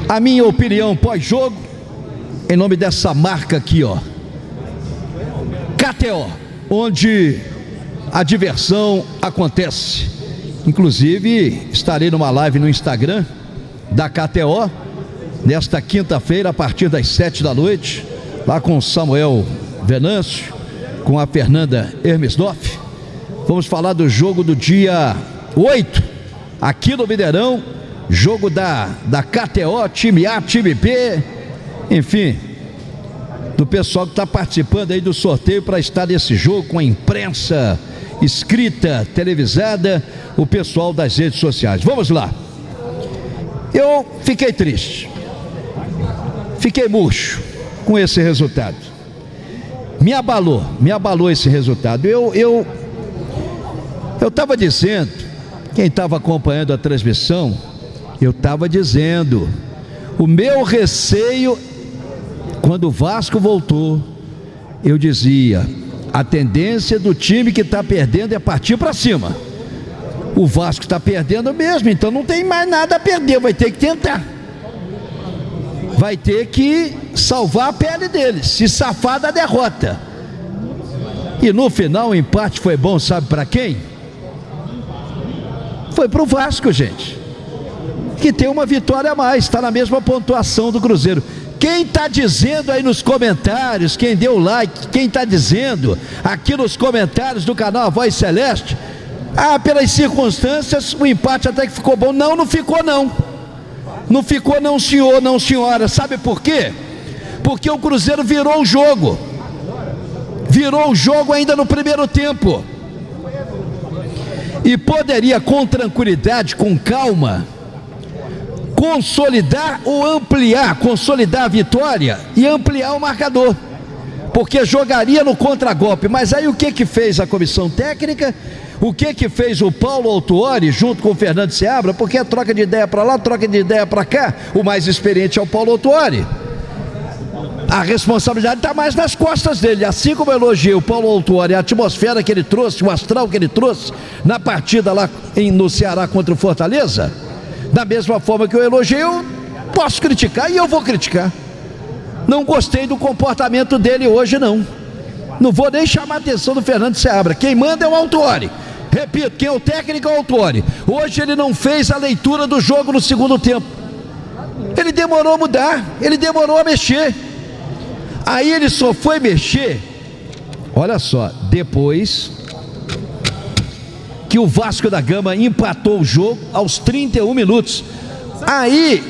A minha opinião pós-jogo, em nome dessa marca aqui, ó, KTO, onde a diversão acontece. Inclusive, estarei numa live no Instagram da KTO, nesta quinta-feira, a partir das 7 da noite, lá com o Samuel Venâncio, com a Fernanda Hermesdorf. Vamos falar do jogo do dia 8, aqui no Mineirão, jogo da KTO, time A, time B, enfim, do pessoal que está participando aí do sorteio para estar nesse jogo, com a imprensa escrita, televisada, o pessoal das redes sociais. Vamos lá. Eu fiquei triste, fiquei murcho com esse resultado. Me abalou esse resultado. Eu estava dizendo, quem estava acompanhando a transmissão, eu estava dizendo, o meu receio, quando o Vasco voltou, eu dizia, a tendência do time que está perdendo é partir para cima. O Vasco está perdendo mesmo, então não tem mais nada a perder, vai ter que tentar. Vai ter que salvar a pele deles, se safar da derrota. E no final o empate foi bom, sabe para quem? Foi para o Vasco, gente, que tem uma vitória a mais, está na mesma pontuação do Cruzeiro. Quem está dizendo aí nos comentários, quem deu like, quem está dizendo aqui nos comentários do canal A Voz Celeste, pelas circunstâncias o empate até que ficou bom. Não ficou não. Não ficou não, senhor, não senhora. Sabe por quê? Porque o Cruzeiro virou o jogo. Virou o jogo ainda no primeiro tempo. E poderia com tranquilidade, com calma, consolidar ou ampliar, consolidar a vitória e ampliar o marcador, porque jogaria no contragolpe. Mas aí o que fez a comissão técnica? O que fez o Paulo Autuori junto com o Fernando Seabra? Porque é troca de ideia para lá, troca de ideia para cá. O mais experiente é o Paulo Autuori. A responsabilidade está mais nas costas dele. Assim como eu elogiei o Paulo Autuori, a atmosfera que ele trouxe, o astral que ele trouxe na partida lá no Ceará contra o Fortaleza, da mesma forma que eu elogiei, eu posso criticar e eu vou criticar. Não gostei do comportamento dele hoje, não. Não vou nem chamar a atenção do Fernando Seabra. Quem manda é o Autuori. Repito, quem é o técnico é o Autuori. Hoje ele não fez a leitura do jogo no segundo tempo. Ele demorou a mudar, ele demorou a mexer. Aí ele só foi mexer, olha só, depois que o Vasco da Gama empatou o jogo aos 31 minutos. Aí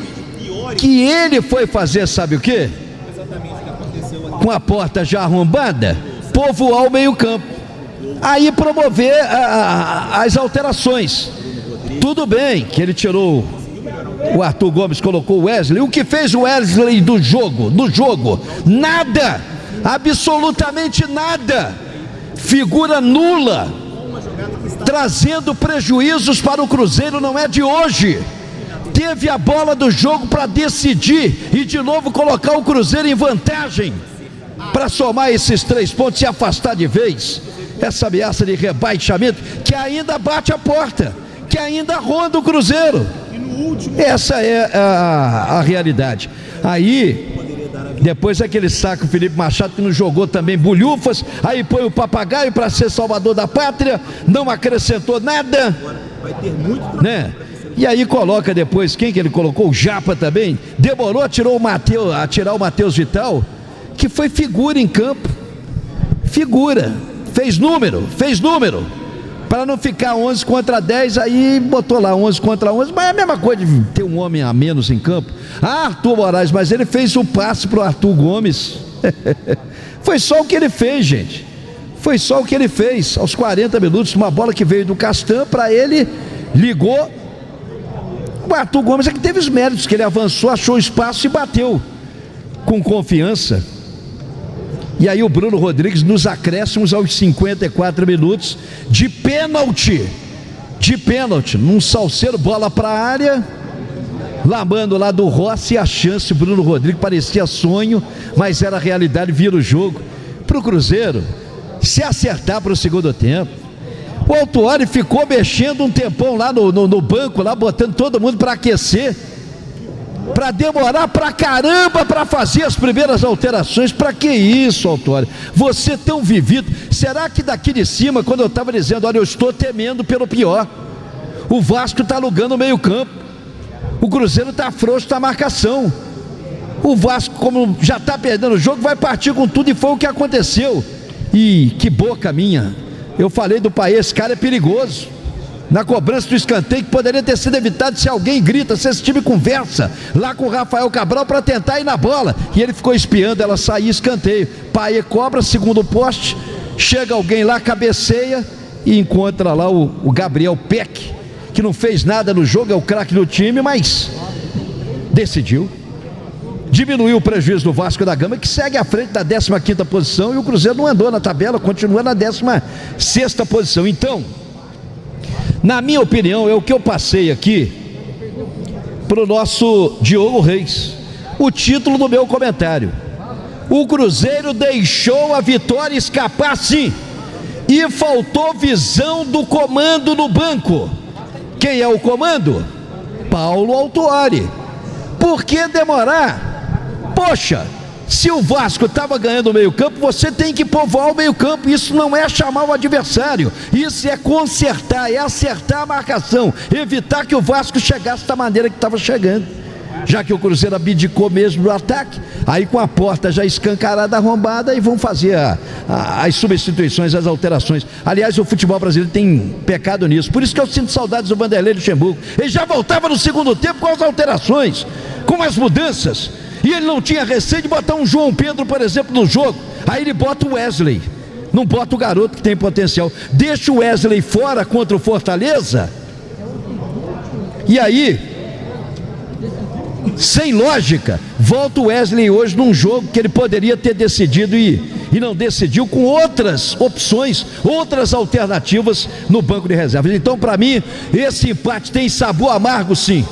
que ele foi fazer, sabe o quê? Com a porta já arrombada, povoar o meio-campo. Aí promover as alterações. Tudo bem que ele tirou o Arthur Gomes, colocou o Wesley. O que fez o Wesley no jogo? Nada, absolutamente nada. Figura nula, trazendo prejuízos para o Cruzeiro, não é de hoje. Teve a bola do jogo para decidir e de novo colocar o Cruzeiro em vantagem, para somar esses 3 pontos e afastar de vez essa ameaça de rebaixamento que ainda bate a porta, que ainda ronda o Cruzeiro. Essa é a realidade. Aí depois aquele saco Felipe Machado, que não jogou também bulhufas, aí põe o papagaio para ser salvador da pátria, não acrescentou nada, né? E aí coloca depois, quem que ele colocou? O Japa também, demorou a tirar o Matheus Vital, que foi figura em campo, figura, fez número, para não ficar 11 contra 10, aí botou lá 11 contra 11, mas é a mesma coisa de ter um homem a menos em campo. Arthur Moraes, mas ele fez o passe para o Arthur Gomes. Foi só o que ele fez, gente. Foi só o que ele fez, aos 40 minutos, uma bola que veio do Castan para ele, ligou. O Arthur Gomes é que teve os méritos, que ele avançou, achou espaço e bateu com confiança. E aí o Bruno Rodrigues, nos acréscimos aos 54 minutos, de pênalti, num salseiro, bola para a área, lamando lá do Rossi, e a chance, o Bruno Rodrigues, parecia sonho, mas era realidade, vira o jogo para o Cruzeiro se acertar para o segundo tempo. O Autuori ficou mexendo um tempão lá no banco, lá botando todo mundo para aquecer. para demorar pra caramba para fazer as primeiras alterações. Para que isso, Autório? Você tão vivido. Será que daqui de cima, quando eu estava dizendo, olha, eu estou temendo pelo pior, o Vasco está alugando o meio campo, o Cruzeiro está frouxo da marcação, o Vasco, como já está perdendo o jogo, vai partir com tudo, e foi o que aconteceu. E que boca minha, eu falei do Paê, esse cara é perigoso, na cobrança do escanteio, que poderia ter sido evitado se alguém grita, se esse time conversa lá com o Rafael Cabral para tentar ir na bola, e ele ficou espiando ela sair, escanteio. Paê cobra, segundo poste, chega alguém lá, cabeceia e encontra lá o Gabriel Peck, que não fez nada no jogo, é o craque do time, mas decidiu, diminuiu o prejuízo do Vasco da Gama, que segue à frente da 15ª posição, e o Cruzeiro não andou na tabela, continua na 16ª posição. Então, na minha opinião, é o que eu passei aqui para o nosso Diogo Reis, o título do meu comentário: o Cruzeiro deixou a vitória escapar sim, e faltou visão do comando no banco. Quem é o comando? Paulo Autuori. Por que demorar? Poxa, se o Vasco estava ganhando o meio campo, você tem que povoar o meio campo. Isso não é chamar o adversário, isso é consertar, é acertar a marcação, evitar que o Vasco chegasse da maneira que estava chegando, já que o Cruzeiro abdicou mesmo do ataque. Aí, com a porta já escancarada, arrombada, e vão fazer as substituições, as alterações. Aliás, o futebol brasileiro tem pecado nisso, por isso que eu sinto saudades do Vanderlei Luxemburgo. Ele já voltava no segundo tempo com as alterações, com as mudanças, e ele não tinha receio de botar um João Pedro, por exemplo, no jogo. Aí ele bota o Wesley, não bota o garoto que tem potencial, deixa o Wesley fora contra o Fortaleza, e aí, sem lógica, volta o Wesley hoje num jogo que ele poderia ter decidido e não decidiu, com outras opções, outras alternativas no banco de reservas. Então, para mim, esse empate tem sabor amargo sim,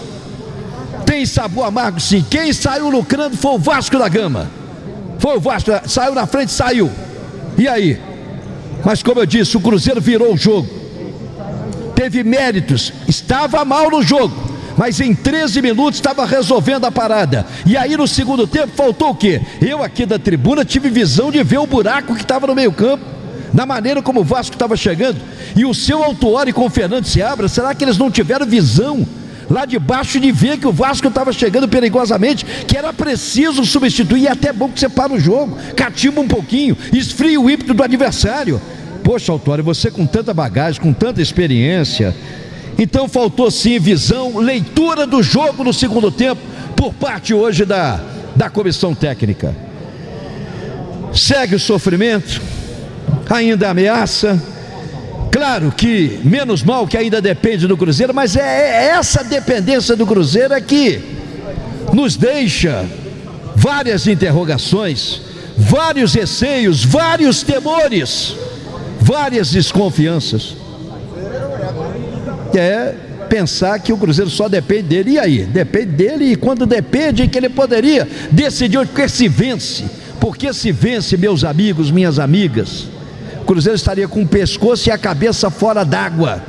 tem sabor amargo sim. Quem saiu lucrando foi o Vasco da Gama, foi o Vasco, saiu na frente, saiu, e aí? Mas como eu disse, o Cruzeiro virou o jogo, teve méritos, estava mal no jogo, mas em 13 minutos estava resolvendo a parada. E aí no segundo tempo faltou o quê? Eu aqui da tribuna tive visão de ver o buraco que estava no meio campo, na maneira como o Vasco estava chegando. E o seu Autuori com o Fernando Seabra, será que eles não tiveram visão lá de baixo de ver que o Vasco estava chegando perigosamente, que era preciso substituir? E é até bom que você para o jogo, catimba um pouquinho, esfria o ímpeto do adversário. Poxa, Autuori, você com tanta bagagem, com tanta experiência. Então faltou sim visão, leitura do jogo no segundo tempo, por parte hoje da comissão técnica. Segue o sofrimento, ainda ameaça. Claro que menos mal que ainda depende do Cruzeiro, mas é essa dependência do Cruzeiro é que nos deixa várias interrogações, vários receios, vários temores, várias desconfianças. É pensar que o Cruzeiro só depende dele. E aí? Depende dele, e quando depende que ele poderia decidir, porque se vence, meus amigos, minhas amigas, o Cruzeiro estaria com o pescoço e a cabeça fora d'água.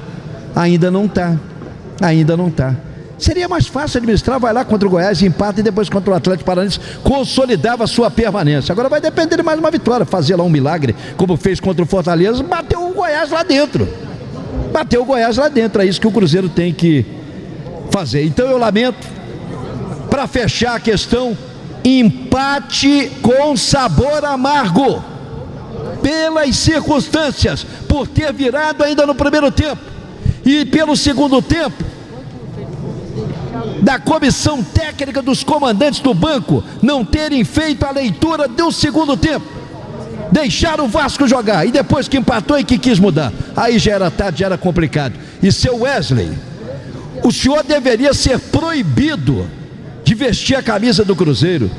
Ainda não está. Seria mais fácil administrar, vai lá contra o Goiás, empata, e depois contra o Atlético Paranaense consolidava a sua permanência. Agora vai depender de mais uma vitória, fazer lá um milagre, como fez contra o Fortaleza, bateu o Goiás lá dentro. É isso que o Cruzeiro tem que fazer. Então eu lamento, para fechar a questão, empate com sabor amargo, pelas circunstâncias, por ter virado ainda no primeiro tempo, e pelo segundo tempo, da comissão técnica, dos comandantes do banco, não terem feito a leitura do segundo tempo. Deixaram o Vasco jogar, e depois que empatou e que quis mudar, aí já era tarde, já era complicado. E seu Wesley, o senhor deveria ser proibido de vestir a camisa do Cruzeiro.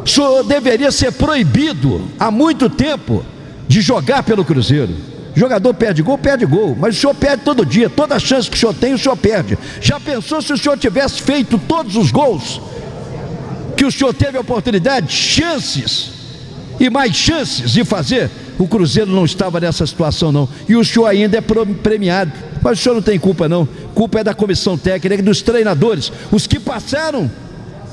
O senhor deveria ser proibido há muito tempo de jogar pelo Cruzeiro. O jogador perde gol, mas o senhor perde todo dia, toda chance que o senhor tem, o senhor perde. Já pensou se o senhor tivesse feito todos os gols que o senhor teve a oportunidade, chances e mais chances de fazer? O Cruzeiro não estava nessa situação não, e o senhor ainda é premiado. Mas o senhor não tem culpa não, culpa é da comissão técnica, dos treinadores, os que passaram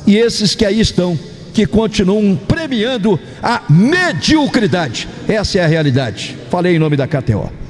e esses que aí estão, que continuam premiando a mediocridade. Essa é a realidade. Falei em nome da KTO.